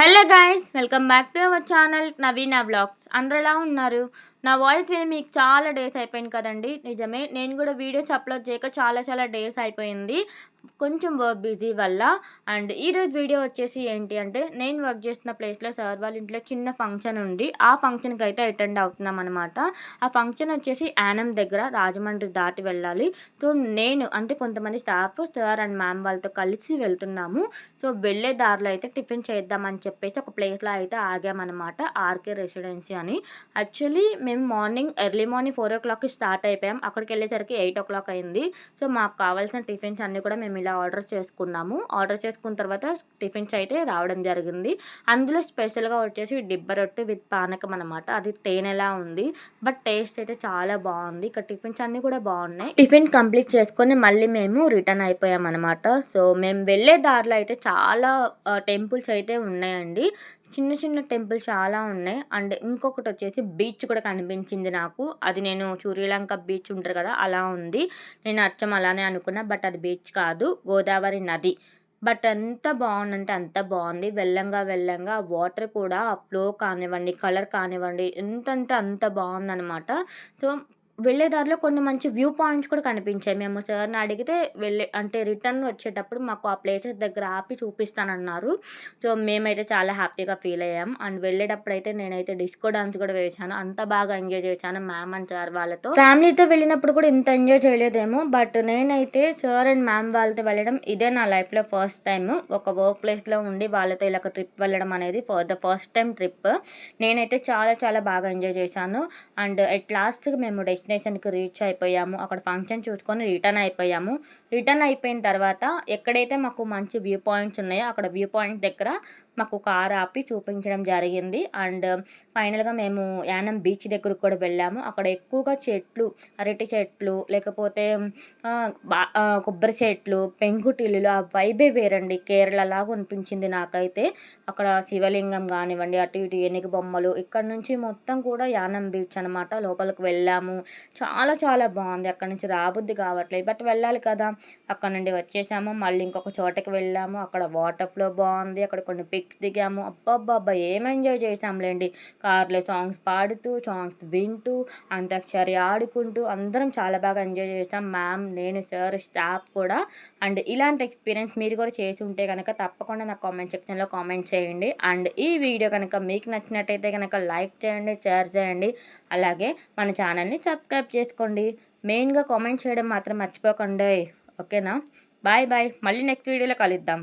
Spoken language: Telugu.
Hello guys, welcome back to our channel Naveena vlogs. అందరూ ఎలా ఉన్నారు? నా వాయిస్ విని మీకు చాలా డేస్ అయిపోయింది కదండి. నిజమే, నేను కూడా వీడియోస్ అప్లోడ్ చేయక చాలా డేస్ అయిపోయింది, కొంచెం వర్క్ బిజీ వల్ల. అండ్ ఈరోజు వీడియో వచ్చేసి ఏంటి అంటే, నేను వర్క్ చేస్తున్న ప్లేస్లో సార్ వాళ్ళ ఇంట్లో చిన్న ఫంక్షన్ ఉంది. ఆ ఫంక్షన్కి అయితే అటెండ్ అవుతున్నాం అనమాట. ఆ ఫంక్షన్ వచ్చేసి యానం దగ్గర, రాజమండ్రి దాటి వెళ్ళాలి. సో నేను అంటే కొంతమంది స్టాఫ్, సార్ అండ్ మ్యామ్ వాళ్ళతో కలిసి వెళ్తున్నాము. సో వెళ్ళే దారిలో అయితే టిఫిన్ చేద్దామని చెప్పేసి ఒక ప్లేస్లో అయితే ఆగామన్నమాట, ఆర్కే రెసిడెన్సీ అని. యాక్చువల్లీ మేము ఎర్లీ మార్నింగ్ 4 o'clockకి స్టార్ట్ అయిపోయాం. అక్కడికి వెళ్ళేసరికి 8 o'clock అయింది. సో మాకు కావాల్సిన టిఫిన్స్ అన్నీ కూడా మేము ఇలా ఆర్డర్ చేసుకున్నాము. ఆర్డర్ చేసుకున్న తర్వాత టిఫిన్స్ అయితే రావడం జరిగింది. అందులో స్పెషల్గా వచ్చేసి దిబ్బ రొట్టె విత్ పానకం అనమాట. అది తేనెలా ఉంది, బట్ టేస్ట్ అయితే చాలా బాగుంది. ఇక్కడ టిఫిన్స్ అన్నీ కూడా బాగున్నాయి. టిఫిన్ కంప్లీట్ చేసుకొని మళ్ళీ మేము రిటర్న్ అయిపోయాం అనమాట. సో మేము వెళ్ళే దారిలో అయితే చాలా టెంపుల్స్ అయితే ఉన్నాయండి. చిన్న టెంపుల్ చాలా ఉన్నాయి. అండ్ ఇంకొకటి వచ్చేసి బీచ్ కూడా కనిపించింది నాకు. అది నేను సూర్యలంక బీచ్ ఉంటుంది కదా, అలా ఉంది. నేను అచ్చం అలానే అనుకున్నా, బట్ అది బీచ్ కాదు, గోదావరి నది. బట్ ఎంత బాగుందంటే అంత బాగుంది. వెళ్ళంగా వాటర్ కూడా ఆ ఫ్లో కానివ్వండి, కలర్ కానివ్వండి, ఎంత అంటే అంత బాగుందనమాట. సో వెళ్ళే దారిలో కొన్ని మంచి వ్యూ పాయింట్స్ కూడా కనిపించాయి. మేము సార్ని అడిగితే రిటర్న్ వచ్చేటప్పుడు మాకు ఆ ప్లేసెస్ దగ్గర ఆపి చూపిస్తానన్నారు. సో మేమైతే చాలా హ్యాపీగా ఫీల్ అయ్యాం. అండ్ వెళ్ళేటప్పుడు అయితే నేనైతే డిస్కో డాన్స్ కూడా వేశాను. అంత బాగా ఎంజాయ్ చేశాను మ్యామ్ అండ్ సార్ వాళ్ళతో. ఫ్యామిలీతో వెళ్ళినప్పుడు కూడా ఇంత ఎంజాయ్ చేయలేదేమో, బట్ నేనైతే సార్ అండ్ మ్యామ్ వాళ్ళతో వెళ్ళడం ఇదే నా లైఫ్లో ఫస్ట్ టైం. ఒక వర్క్ ప్లేస్లో ఉండి వాళ్ళతో ఇలా ఒక ట్రిప్ వెళ్ళడం అనేది ద ఫస్ట్ టైం ట్రిప్. నేనైతే చాలా బాగా ఎంజాయ్ చేశాను. అండ్ అట్ లాస్ట్కి మేము డెస్టినేషన్కి రీచ్ అయిపోయాము. అక్కడ ఫంక్షన్ చూసుకొని రిటర్న్ అయిపోయాము. రిటర్న్ అయిపోయిన తర్వాత ఎక్కడైతే మాకు మంచి వ్యూ పాయింట్స్ ఉన్నాయో అక్కడ వ్యూ పాయింట్ దగ్గర మాకు కార్ ఆపి చూపించడం జరిగింది. అండ్ ఫైనల్గా మేము యానం బీచ్ దగ్గరకు కూడా వెళ్ళాము. అక్కడ ఎక్కువగా చెట్లు, అరటి చెట్లు, లేకపోతే కొబ్బరి చెట్లు, పెంకుటిల్లులు, ఆ వైబే వేరండి. కేరళ లాగా అనిపించింది నాకైతే. అక్కడ శివలింగం కానివ్వండి, అటు ఇటు ఏనుగు బొమ్మలు, ఇక్కడ నుంచి మొత్తం కూడా యానం బీచ్ అనమాట. లోపలికి వెళ్ళాము. చాలా బాగుంది. అక్కడ నుంచి రాబుద్ది కావట్లేదు, బట్ వెళ్ళాలి కదా. అక్కడ నుండి వచ్చేసాము. మళ్ళీ ఇంకొక చోటకి వెళ్ళాము. అక్కడ వాటర్ ఫ్లో బాగుంది. అక్కడ కొన్ని పిక్స్ దిగాము. అబ్బా ఏం ఎంజాయ్ చేసాంలేండి. కార్లో సాంగ్స్ పాడుతూ, సాంగ్స్ వింటూ, అంతాక్షరి ఆడుకుంటూ అందరం చాలా బాగా ఎంజాయ్ చేసాం. మ్యామ్, నేను, సార్, స్టాఫ్ కూడా. అండ్ ఇలాంటి ఎక్స్పీరియన్స్ మీరు కూడా చేసి ఉంటే కనుక తప్పకుండా నాకు కామెంట్ సెక్షన్లో కామెంట్ చేయండి. అండ్ ఈ వీడియో కనుక మీకు నచ్చినట్టయితే కనుక లైక్ చేయండి, షేర్ చేయండి, అలాగే మన ఛానల్ని సబ్స్క్రైబ్ చేసుకోండి. మెయిన్గా కామెంట్ చేయడం మాత్రం మర్చిపోకండి, ఓకేనా? బాయ్. మళ్ళీ నెక్స్ట్ వీడియోలో కలుద్దాం.